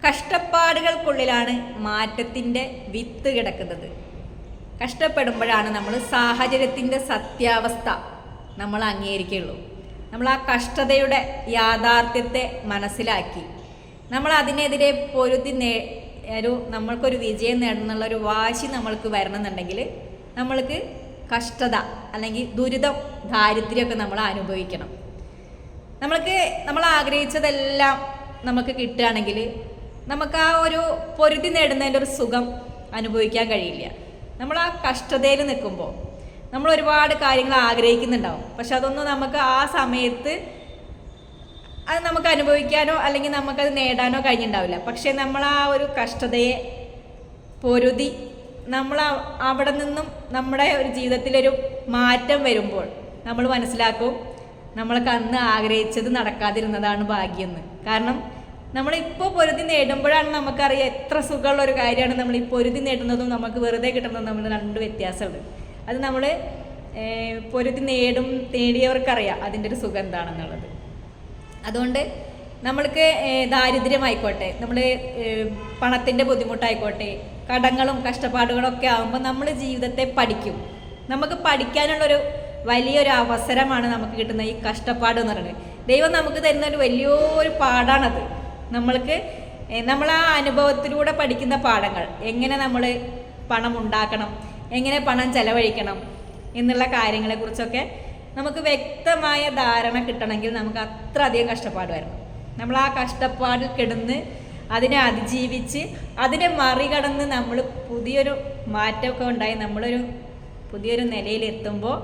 കഷ്ടപ്പാടുകൾക്കുള്ളിലാണ് മാറ്റത്തിൻ്റെ വിത്ത് കിടക്കുന്നത്. കഷ്ടപ്പെടുമ്പോഴാണ് നമ്മൾ സാഹചര്യത്തിൻ്റെ സത്യാവസ്ഥ നമ്മൾ അംഗീകരിക്കുകയുള്ളൂ. നമ്മൾ ആ കഷ്ടതയുടെ യാഥാർത്ഥ്യത്തെ മനസ്സിലാക്കി നമ്മൾ അതിനെതിരെ പൊരുതി നമ്മൾക്കൊരു വിജയം നേടണമെന്നുള്ളൊരു വാശി നമ്മൾക്ക് വരണമെന്നുണ്ടെങ്കിൽ നമ്മൾക്ക് കഷ്ടത അല്ലെങ്കിൽ ദുരിതം, ദാരിദ്ര്യമൊക്കെ നമ്മൾ അനുഭവിക്കണം. നമ്മൾ ആഗ്രഹിച്ചതെല്ലാം നമുക്ക് കിട്ടുകയാണെങ്കിൽ നമുക്ക് ആ ഒരു പൊരുതി നേടുന്നതിൻ്റെ ഒരു സുഖം അനുഭവിക്കാൻ കഴിയില്ല. നമ്മൾ ആ കഷ്ടതയിൽ നിൽക്കുമ്പോൾ നമ്മൾ ഒരുപാട് കാര്യങ്ങൾ ആഗ്രഹിക്കുന്നുണ്ടാവും, പക്ഷെ അതൊന്നും നമുക്ക് ആ സമയത്ത് അത് നമുക്ക് അനുഭവിക്കാനോ അല്ലെങ്കിൽ നമുക്കത് നേടാനോ കഴിഞ്ഞിട്ടുണ്ടാവില്ല. പക്ഷെ നമ്മൾ ആ ഒരു കഷ്ടതയെ പൊരുതി നമ്മൾ അവിടെ നിന്നും നമ്മുടെ ഒരു ജീവിതത്തിലൊരു മാറ്റം വരുമ്പോൾ നമ്മൾ മനസ്സിലാക്കും നമ്മൾക്ക് അന്ന് ആഗ്രഹിച്ചത് നടക്കാതിരുന്നതാണ് ഭാഗ്യമെന്ന്. കാരണം നമ്മളിപ്പോൾ പൊരുതി നേടുമ്പോഴാണ് നമുക്കറിയാം എത്ര സുഖമുള്ള ഒരു കാര്യമാണ് നമ്മൾ ഈ പൊരുതി നേടുന്നതും നമുക്ക് വെറുതെ കിട്ടുന്നതും നമ്മൾ രണ്ട് വ്യത്യാസമുണ്ട്. അത് നമ്മൾ പൊരുതി നേടിയവർക്കറിയാം അതിൻ്റെ ഒരു സുഖം എന്താണെന്നുള്ളത്. അതുകൊണ്ട് നമ്മൾക്ക് ദാരിദ്ര്യമായിക്കോട്ടെ, നമ്മൾ പണത്തിൻ്റെ ബുദ്ധിമുട്ടായിക്കോട്ടെ, കടങ്ങളും കഷ്ടപ്പാടുകളൊക്കെ ആകുമ്പോൾ നമ്മൾ ജീവിതത്തെ പഠിക്കും. നമുക്ക് പഠിക്കാനുള്ളൊരു വലിയൊരു അവസരമാണ് നമുക്ക് കിട്ടുന്ന ഈ കഷ്ടപ്പാട് എന്ന് പറയുന്നത്. ദൈവം നമുക്ക് തരുന്ന ഒരു വലിയൊരു പാഠാണത്. നമ്മൾ ആ അനുഭവത്തിലൂടെ പഠിക്കുന്ന പാഠങ്ങൾ, എങ്ങനെ നമ്മൾ പണം ഉണ്ടാക്കണം, എങ്ങനെ പണം ചെലവഴിക്കണം എന്നുള്ള കാര്യങ്ങളെക്കുറിച്ചൊക്കെ നമുക്ക് വ്യക്തമായ ധാരണ കിട്ടണമെങ്കിൽ നമുക്ക് അത്ര അധികം കഷ്ടപ്പാട് വരണം. നമ്മൾ ആ കഷ്ടപ്പാടിൽ കിടന്ന് അതിനെ അതിജീവിച്ച് അതിനെ മറികടന്ന് നമ്മൾ പുതിയൊരു മാറ്റമൊക്കെ ഉണ്ടായി നമ്മളൊരു പുതിയൊരു നിലയിലെത്തുമ്പോൾ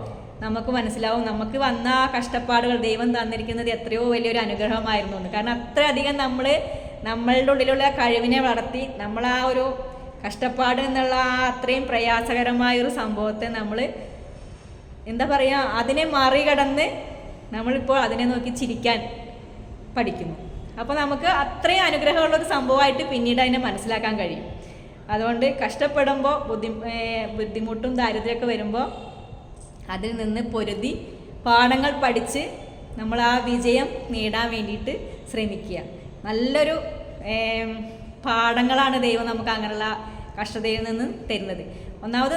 നമുക്ക് മനസ്സിലാവും നമുക്ക് വന്ന ആ കഷ്ടപ്പാടുകൾ ദൈവം തന്നിരിക്കുന്നത് എത്രയോ വലിയൊരു അനുഗ്രഹമായിരുന്നു എന്ന്. കാരണം അത്രയധികം നമ്മളുടെ ഉള്ളിലുള്ള കഴിവിനെ വളർത്തി നമ്മൾ ആ ഒരു കഷ്ടപ്പാട് എന്നുള്ള ആ അത്രയും പ്രയാസകരമായൊരു സംഭവത്തെ നമ്മൾ എന്താ പറയുക, അതിനെ മറികടന്ന് നമ്മളിപ്പോൾ അതിനെ നോക്കി ചിരിക്കാൻ പഠിക്കുന്നു. അപ്പോൾ നമുക്ക് അത്രയും അനുഗ്രഹമുള്ളൊരു സംഭവമായിട്ട് പിന്നീട് അതിനെ മനസ്സിലാക്കാൻ കഴിയും. അതുകൊണ്ട് കഷ്ടപ്പെടുമ്പോൾ ബുദ്ധിമുട്ടും ദാരിദ്ര്യമൊക്കെ വരുമ്പോൾ അതിൽ നിന്ന് പൊരുതി പാഠങ്ങൾ പഠിച്ച് നമ്മൾ ആ വിജയം നേടാൻ വേണ്ടിയിട്ട് ശ്രമിക്കുക. നല്ലൊരു പാഠങ്ങളാണ് ദൈവം നമുക്ക് അങ്ങനെയുള്ള കഷ്ടതയിൽ നിന്ന് തരുന്നത്. ഒന്നാമത്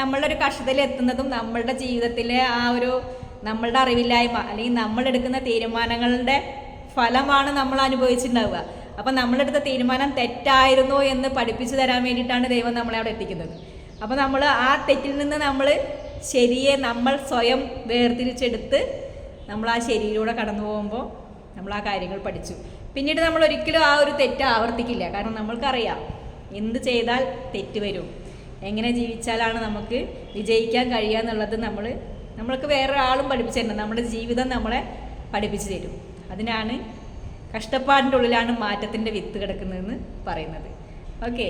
നമ്മളുടെ ഒരു കഷ്ടതയിൽ എത്തുന്നതും നമ്മളുടെ ജീവിതത്തിലെ ആ ഒരു നമ്മളുടെ അറിവില്ലായ്മ അല്ലെങ്കിൽ നമ്മളെടുക്കുന്ന തീരുമാനങ്ങളുടെ ഫലമാണ് നമ്മൾ അനുഭവിച്ചിട്ടുണ്ടാവുക. അപ്പം നമ്മളെടുത്ത തീരുമാനം തെറ്റായിരുന്നു എന്ന് പഠിപ്പിച്ചു തരാൻ വേണ്ടിയിട്ടാണ് ദൈവം നമ്മളെ അവിടെ എത്തിക്കുന്നത്. അപ്പോൾ നമ്മൾ ആ തെറ്റിൽ നിന്ന് ശരിയെ നമ്മൾ സ്വയം വേർതിരിച്ചെടുത്ത് നമ്മൾ ആ ശരിയിലൂടെ കടന്നു പോകുമ്പോൾ നമ്മൾ ആ കാര്യങ്ങൾ പഠിച്ചു. പിന്നീട് നമ്മൾ ഒരിക്കലും ആ ഒരു തെറ്റ് ആവർത്തിക്കില്ല. കാരണം നമ്മൾക്കറിയാം എന്ത് ചെയ്താൽ തെറ്റ് വരും, എങ്ങനെ ജീവിച്ചാലാണ് നമുക്ക് വിജയിക്കാൻ കഴിയുക എന്നുള്ളത് നമ്മൾക്ക് വേറൊരാളും പഠിപ്പിച്ചു തരുന്നത്, നമ്മുടെ ജീവിതം നമ്മളെ പഠിപ്പിച്ചു തരും. അതിനാണ് കഷ്ടപ്പാടിൻ്റെ ഉള്ളിലാണ് മാറ്റത്തിൻ്റെ വിത്ത് കിടക്കുന്നതെന്ന് പറയുന്നത്. ഓക്കെ.